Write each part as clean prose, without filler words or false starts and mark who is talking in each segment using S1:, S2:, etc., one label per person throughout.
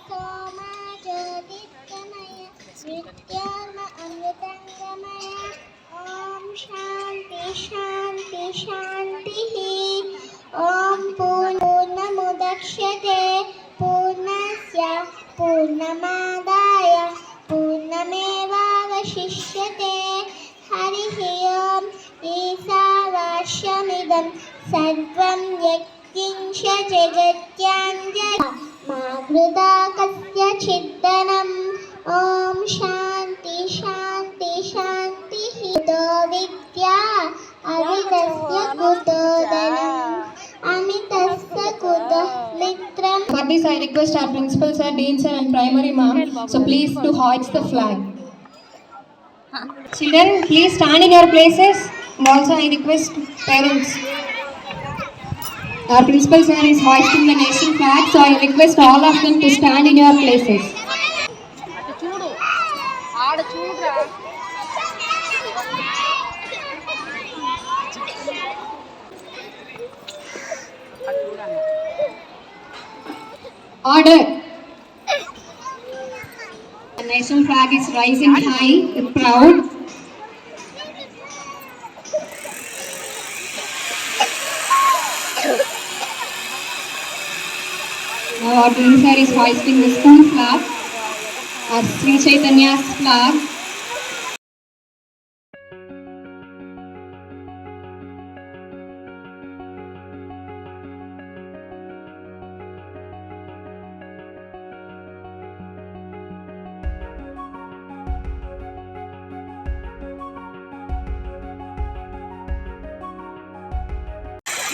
S1: सोमा ज्योतिर्गमय विद्यार्म अमृतंगमय ओम शांति शांति शांतिः ओम पूर्णमुदच्यते पूर्णस्य पूर्णमादाय पूर्णमेवावशिष्यते हरिः ओम ईशावास्यमिदं सर्वं यत्किञ्च जगत्याञ्जलिः मा कृता कस्यचिद्धनम् ॐ शान्ति शान्ति शान्तिः कुतो विद्या अमितस्य कुतो धनम् अमितस्य कुतः मित्रम्.
S2: For this I request our principal sir, dean sir and primary ma'am, so please to hoist the flag. Children, please stand in your places, and also I request parents. Our principal sir is hoisting the nation flag, so I request all of them to stand in your places. Order. The nation flag is rising high, proud. Now our dean sir is hoisting the school flag, our Sri Chaitanya's flag.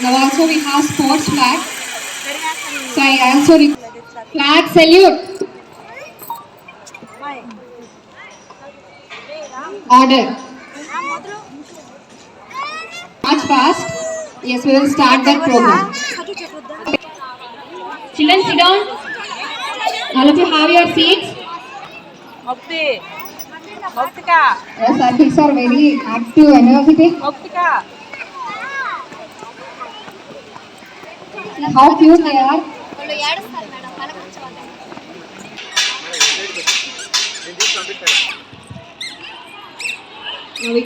S2: Now also we have sports flag. So I also flag salute. Order. March fast. Yes, we will start that program. Children, sit down. All of you have your seats. Yes, our kids are very active, energetic. See how cute they are. Now we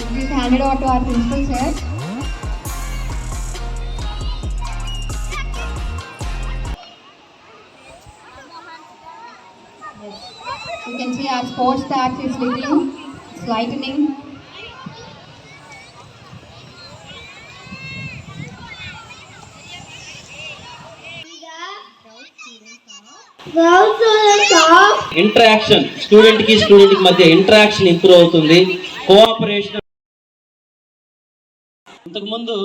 S2: please hand it over to our principal sir. You can see our sports tax is little, it's lightening.
S3: Interaction student కి మధ్య interaction improve అవుతుంది, cooperation. ఇంతకుముందు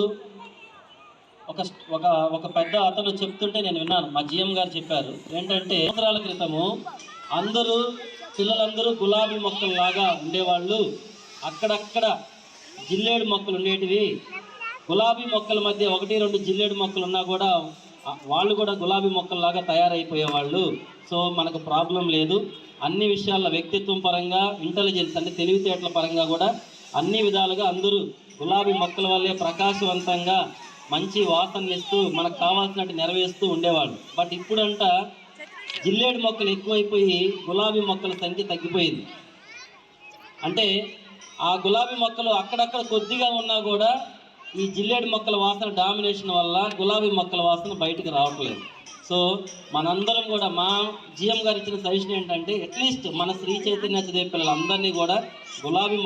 S3: ఒక పెద్ద అతను చెప్తుంటే నేను విన్నాను, మా జిఎం గారు చెప్పారు ఏంటంటే, సంవత్సరాల క్రితము పిల్లలందరూ గులాబీ మొక్కల్లాగా ఉండేవాళ్ళు, అక్కడక్కడ జిల్లేడు మొక్కలు ఉండేటివి, గులాబీ మొక్కల మధ్య 1-2 జిల్లేడు మొక్కలు ఉన్నా కూడా వాళ్ళు కూడా గులాబీ మొక్కల్లాగా తయారైపోయేవాళ్ళు. సో మనకు ప్రాబ్లం లేదు, అన్ని విషయాల్లో వ్యక్తిత్వం పరంగా, ఇంటెలిజెన్స్ అంటే తెలివితేటల పరంగా కూడా అన్ని విధాలుగా అందరూ గులాబీ మొక్కల వల్లే ప్రకాశవంతంగా మంచి వాసన ఇస్తూ మనకు కావాల్సినట్టు నెరవేరుస్తూ ఉండేవాళ్ళు. బట్ ఇప్పుడంట జిల్లేడు మొక్కలు ఎక్కువైపోయి గులాబీ మొక్కల సంఖ్య తగ్గిపోయింది. అంటే ఆ గులాబీ మొక్కలు అక్కడక్కడ కొద్దిగా ఉన్నా కూడా ఈ జిల్లేడు మొక్కల వాసన డామినేషన్ వల్ల గులాబీ మొక్కల వాసన బయటకు రావట్లేదు. సో మనందరం కూడా మా జిఎం గారు ఇచ్చిన సజెషన్ ఏంటంటే అట్లీస్ట్ మన శ్రీ చైతన్య చదివే పిల్లలందరినీ కూడా గులాబీ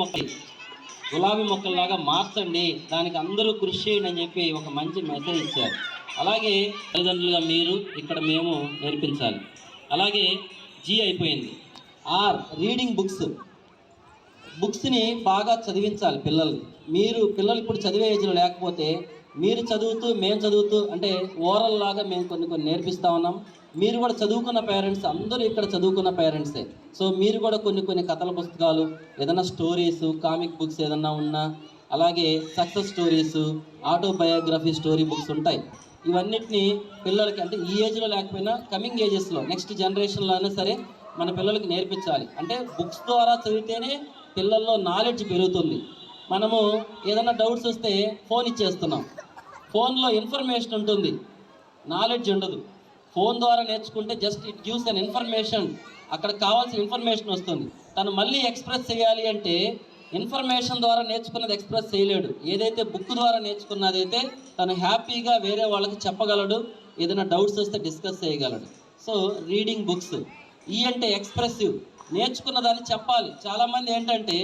S3: మొక్కల్లాగా మార్చండి, దానికి అందరూ కృషి చేయండి అని చెప్పి ఒక మంచి మెసేజ్ ఇచ్చారు. అలాగే తల్లిదండ్రులుగా మీరు ఇక్కడ మేము నేర్పించాలి. అలాగే జీ అయిపోయింది. ఆర్ రీడింగ్ బుక్స్ని బాగా చదివించాలి పిల్లల్ని. పిల్లలు ఇప్పుడు చదివే ఏజ్లో లేకపోతే మీరు చదువుతూ మేము చదువుతూ అంటే ఓరల్ లాగా మేము కొన్ని నేర్పిస్తూ ఉన్నాం. మీరు కూడా చదువుకున్న పేరెంట్స్, అందరూ ఇక్కడ చదువుకున్న పేరెంట్సే. సో మీరు కూడా కొన్ని కథల పుస్తకాలు, ఏదైనా స్టోరీస్, కామిక్ బుక్స్ ఏదన్నా ఉన్నా, అలాగే success stories, autobiography story books ఉంటాయి. ఇవన్నిటిని పిల్లలకి అంటే ఈ ఏజ్లో లేకపోయినా కమింగ్ ఏజెస్లో నెక్స్ట్ జనరేషన్లో అయినా సరే మన పిల్లలకి నేర్పించాలి. అంటే బుక్స్ ద్వారా చదివితేనే పిల్లల్లో నాలెడ్జ్ పెరుగుతుంది. మనము ఏదైనా డౌట్స్ వస్తే ఫోన్ ఇచ్చేస్తున్నాం, ఫోన్లో ఇన్ఫర్మేషన్ ఉంటుంది, నాలెడ్జ్ ఉండదు. ఫోన్ ద్వారా నేర్చుకుంటే just it gives an information, అక్కడ కావాల్సిన ఇన్ఫర్మేషన్ వస్తుంది. తను మళ్ళీ ఎక్స్ప్రెస్ చేయాలి అంటే ఇన్ఫర్మేషన్ ద్వారా నేర్చుకున్నది ఎక్స్ప్రెస్ చేయలేడు. ఏదైతే బుక్ ద్వారా నేర్చుకున్నదైతే తను హ్యాపీగా వేరే వాళ్ళకి చెప్పగలడు, ఏదైనా డౌట్స్ వస్తే డిస్కస్ చేయగలడు. So reading books. ఈ అంటే ఎక్స్ప్రెసివ్, నేర్చుకున్న దాన్ని చెప్పాలి. చాలామంది ఏంటంటే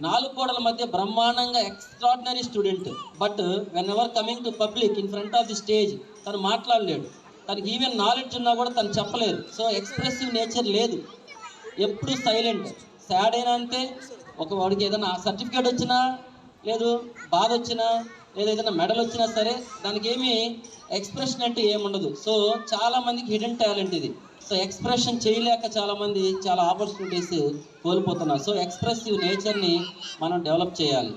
S3: 4 గోడల మధ్య బ్రహ్మాండంగా extraordinary student, but when ever coming to public in front of the stage తను మాట్లాడలేడు, తనకి ఈవెన్ నాలెడ్జ్ ఉన్నా కూడా తను చెప్పలేదు. సో ఎక్స్ప్రెసివ్ నేచర్ లేదు, ఎప్పుడు సైలెంట్. సాడ్ అయినా అంతే, వాడికి ఏదైనా సర్టిఫికేట్ వచ్చినా లేదు, బాధ వచ్చినా లేదా ఏదైనా మెడల్ వచ్చినా సరే దానికి ఏమీ ఎక్స్ప్రెషన్ అంటే ఏముండదు. సో చాలామందికి హిడెన్ టాలెంట్ ఇది. సో ఎక్స్ప్రెషన్ చేయలేక చాలామంది చాలా ఆపర్చునిటీస్ కోల్పోతున్నారు. సో ఎక్స్ప్రెసివ్ నేచర్ని మనం డెవలప్ చేయాలి.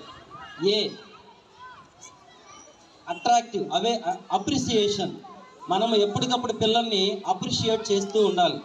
S3: Attractive, appreciation. మనం ఎప్పటికప్పుడు పిల్లల్ని అప్రిషియేట్ చేస్తూ ఉండాలి.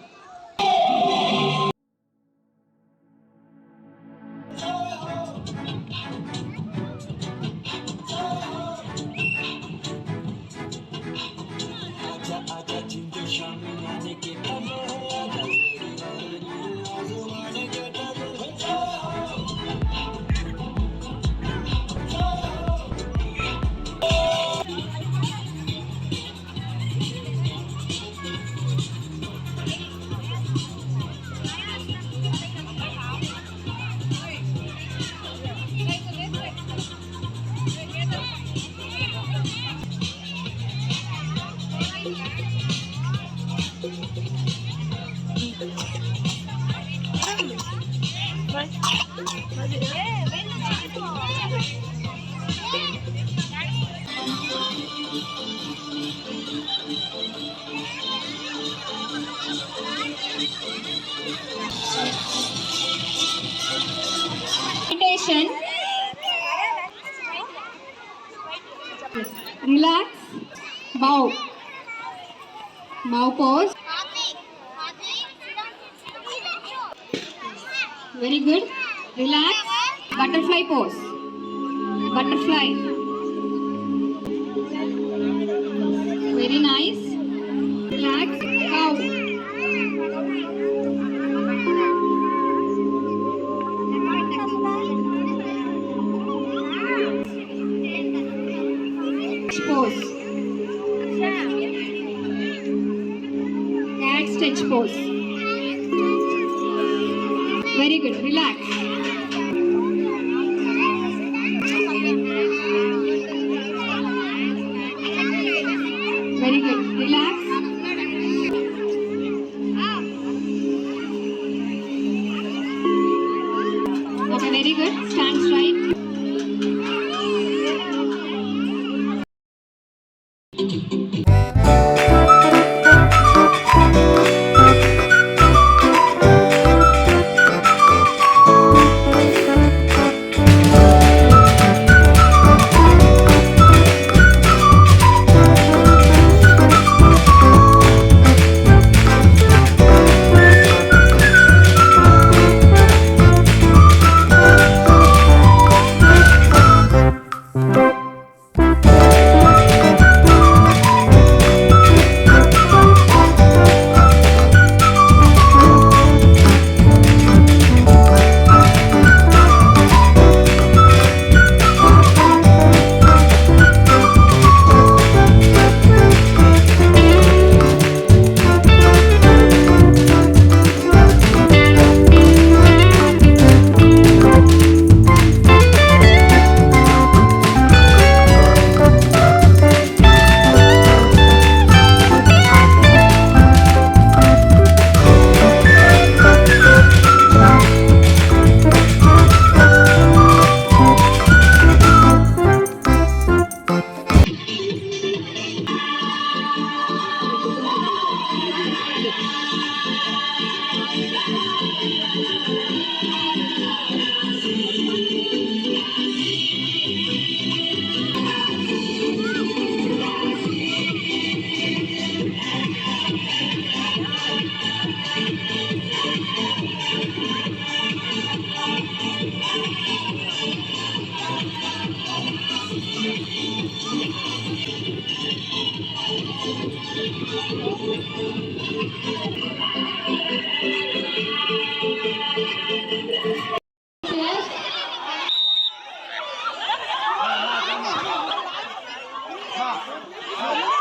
S2: Meditation. Relax. Bow pose. Very good. Relax. Butterfly pose. Butterfly. Very nice. Relax. Cow. Pose. Cat stretch pose. Very good. Relax. Very good. Relax. Okay, very good. Stand straight. Yes.